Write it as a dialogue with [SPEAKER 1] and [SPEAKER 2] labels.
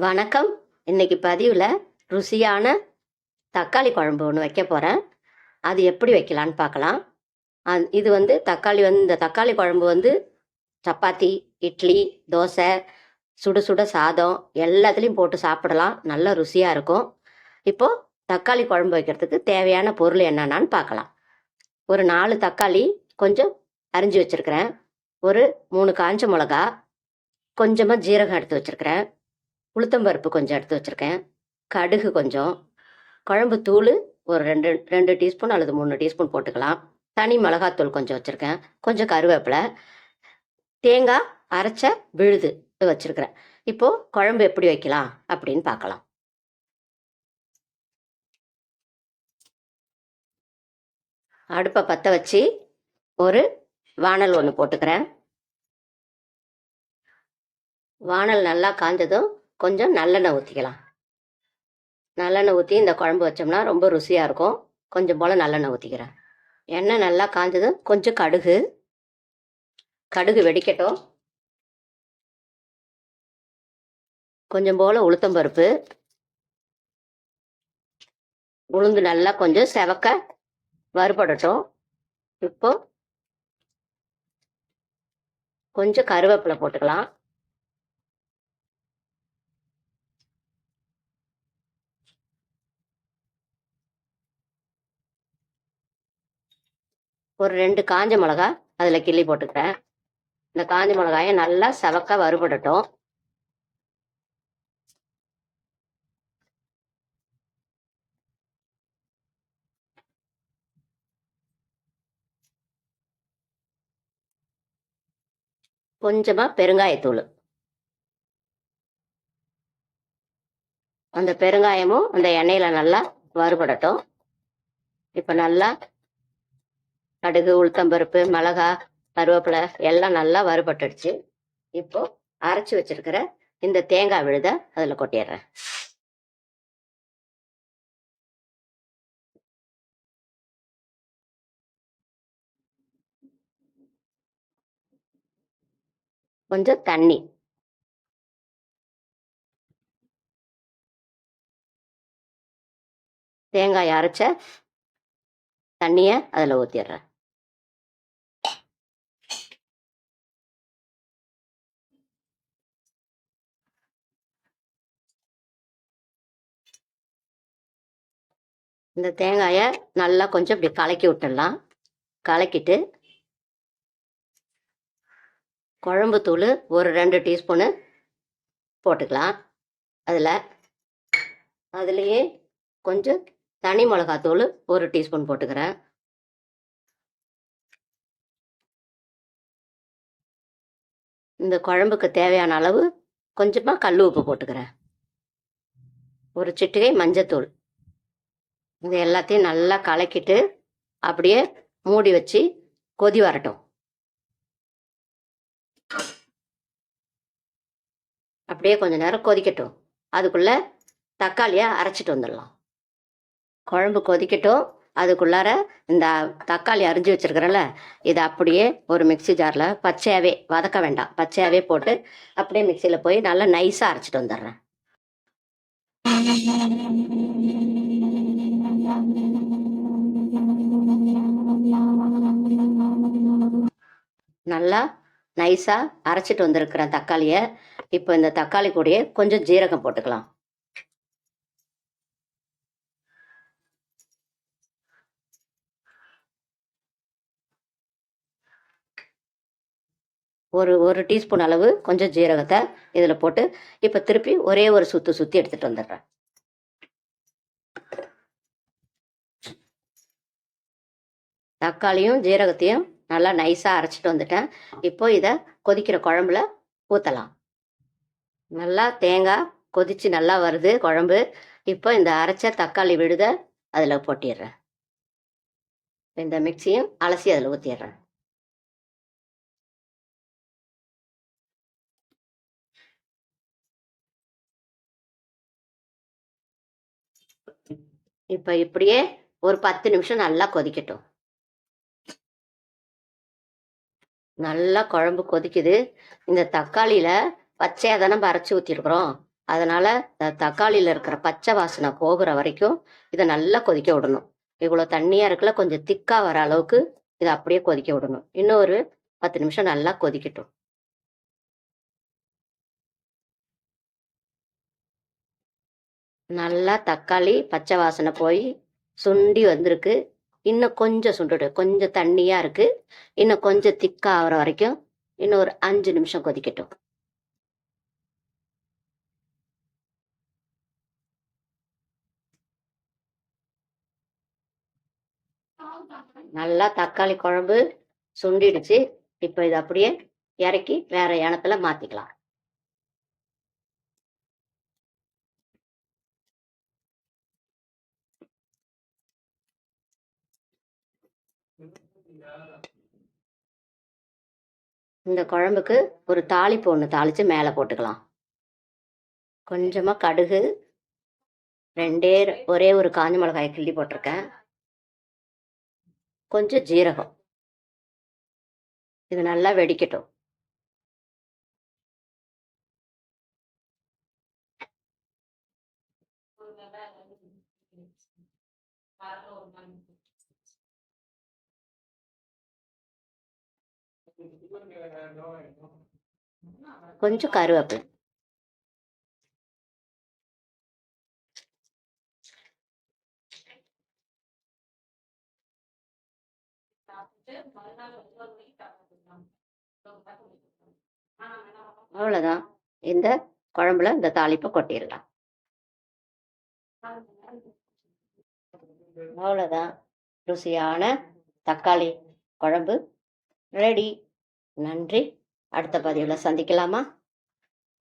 [SPEAKER 1] வணக்கம். இன்னைக்கு பதிவில் ருசியான தக்காளி குழம்பு ஒன்று வைக்க போகிறேன். அது எப்படி வைக்கலான்னு பார்க்கலாம். இது இந்த தக்காளி குழம்பு சப்பாத்தி, இட்லி, தோசை, சுட சுட சாதம் எல்லாத்துலேயும் போட்டு சாப்பிடலாம். நல்ல ருசியாக இருக்கும். இப்போது தக்காளி குழம்பு வைக்கிறதுக்கு தேவையான பொருள் என்னென்னான்னு பார்க்கலாம். ஒரு 4 தக்காளி கொஞ்சம் அரிஞ்சு வச்சுருக்கிறேன். ஒரு 3 காஞ்ச மிளகா, கொஞ்சமாக ஜீரகம் எடுத்து வச்சுருக்கிறேன். உளுத்தம்பருப்பு கொஞ்சம் எடுத்து வச்சுருக்கேன். கடுகு கொஞ்சம், குழம்பு தூள் ஒரு 2 டீஸ்பூன் அல்லது 3 டீஸ்பூன் போட்டுக்கலாம். தனி மிளகாத்தூள் கொஞ்சம் வச்சுருக்கேன். கொஞ்சம் கருவேப்பிலை, தேங்காய் அரைச்ச விழுது வச்சுருக்கிறேன். இப்போது குழம்பு எப்படி வைக்கலாம் அப்படின்னு பார்க்கலாம். அடுப்பை பற்ற வச்சு ஒரு வாணல் ஒன்று போட்டுக்கிறேன். வாணல் நல்லா காஞ்சதும் கொஞ்சம் நல்லெண்ணெய் ஊற்றிக்கலாம். நல்லெண்ணெய் ஊற்றி இந்த குழம்பு வச்சோம்னா ரொம்ப ருசியாக இருக்கும். கொஞ்சம் போல் நல்லெண்ணெய் ஊற்றிக்கிறேன். எண்ணெய் நல்லா காஞ்சதும் கொஞ்சம் கடுகு வெடிக்கட்டும். கொஞ்சம் போல் உளுத்தம்பருப்பு, உளுந்து நல்லா கொஞ்சம் செவக்க வறுபடட்டும். இப்போ கொஞ்சம் கருவேப்பிலை போட்டுக்கலாம். ஒரு 2 காஞ்ச மிளகா அதில் கிள்ளி போட்டுக்கிறேன். இந்த காஞ்ச மிளகாயை நல்லா செவக்க வறுபடட்டும். கொஞ்சமாக பெருங்காயத்தூள், அந்த பெருங்காயமும் அந்த எண்ணெயில் நல்லா வறுபடட்டும். இப்போ நல்லா கடுகு, உளுத்தம்பருப்பு, மிளகா, கருவேப்பிலை எல்லாம் நல்லா வறுபட்டுடுச்சு. இப்போ அரைச்சி வச்சிருக்கிற இந்த தேங்காய் விழுத அதில் கொட்டிடுறேன். கொஞ்சம் தண்ணி, தேங்காய் அரைச்ச தண்ணியை அதில் ஊற்றிடுறேன். இந்த தேங்காயை நல்லா கொஞ்சம் இப்படி கலக்கி விட்டுடலாம். கலக்கிட்டு குழம்பு தூள் ஒரு 2 டீஸ்பூனு போட்டுக்கலாம். அதுலேயே கொஞ்சம் தனி மிளகாத்தூள் ஒரு டீஸ்பூன் போட்டுக்கிறேன். இந்த குழம்புக்கு தேவையான அளவு கொஞ்சமாக கல் உப்பு போட்டுக்கிறேன். ஒரு சிட்டிகை மஞ்சத்தூள். இது எல்லாத்தையும் நல்லா கலக்கிட்டு அப்படியே மூடி வச்சு கொதி வரட்டும். அப்படியே கொஞ்ச நேரம் கொதிக்கட்டும். அதுக்குள்ளே தக்காளியை அரைச்சிட்டு வந்துடலாம். குழம்பு கொதிக்கட்டும். அதுக்குள்ளார இந்த தக்காளி அரிஞ்சு வச்சிருக்கிறேன்ல, இதை அப்படியே ஒரு மிக்சி ஜாரில் பச்சையாகவே வதக்க வேண்டாம், பச்சையாகவே போட்டு அப்படியே மிக்சியில் போய் நல்லா நைஸாக அரைச்சிட்டு வந்துடுறேன். நல்லா நைஸாக அரைச்சிட்டு வந்திருக்கிறேன் தக்காளியை. இப்போ இந்த தக்காளி கூடயே கொஞ்சம் ஜீரகம் போட்டுக்கலாம். ஒரு டீஸ்பூன் அளவு கொஞ்சம் ஜீரகத்தை இதில் போட்டு இப்போ திருப்பி ஒரே ஒரு சுற்றி எடுத்துகிட்டு வந்துடுறேன். தக்காளியும் ஜீரகத்தையும் நல்லா நைஸாக அரைச்சிட்டு வந்துட்டேன். இப்போ இதை கொதிக்கிற குழம்புல ஊற்றலாம். நல்லா தேங்காய் கொதித்து நல்லா வருது குழம்பு. இப்போ இந்த அரைச்ச தக்காளி விழுத அதில் போட்டிடுறேன். இந்த மிக்சியும் அலசி அதில் ஊற்றிடுறேன். இப்போ இப்படியே ஒரு 10 நிமிஷம் நல்லா கொதிக்கட்டும். நல்லா குழம்பு கொதிக்குது. இந்த தக்காளியில் பச்சையாக தானே அரைச்சி ஊற்றிருக்குறோம். அதனால் தக்காளியில் இருக்கிற பச்சை வாசனை போகிற வரைக்கும் இதை நல்லா கொதிக்க விடணும். இவ்வளோ தண்ணியாக இருக்குல்ல, கொஞ்சம் திக்காக வர அளவுக்கு இதை அப்படியே கொதிக்க விடணும். இன்னும் ஒரு 10 நிமிஷம் நல்லா கொதிக்கட்டும். நல்லா தக்காளி பச்சை வாசனை போய் சுண்டி வந்திருக்கு. இன்னும் கொஞ்சம் சுண்டுட்டு கொஞ்சம் தண்ணியாக இருக்குது. இன்னும் கொஞ்சம் திக்காக ஆகிற வரைக்கும் இன்னும் ஒரு 5 நிமிஷம் கொதிக்கட்டும். நல்லா தக்காளி குழம்பு சுண்டிடுச்சு. இப்போ இதை அப்படியே இறக்கி வேற இடத்துல மாற்றிக்கலாம். இந்த குழம்புக்கு ஒரு தாளிப்பு ஒன்று தாளித்து மேலே போட்டுக்கலாம். கொஞ்சமாக கடுகு, ஒரே ஒரு காஞ்ச மிளகாயை கிள்ளி போட்டிருக்கேன். கொஞ்சம் ஜீரகம். இது நல்லா வெடிக்கட்டும். கொஞ்சம் கருவேப்பிலை. அவ்வளோதான். இந்த குழம்புல இந்த தாளிப்பை கொட்டிடலாம். அவ்வளோதான். ருசியான தக்காளி குழம்பு ரெடி. நன்றி. அடுத்த பதிவில் சந்திக்கலாமா?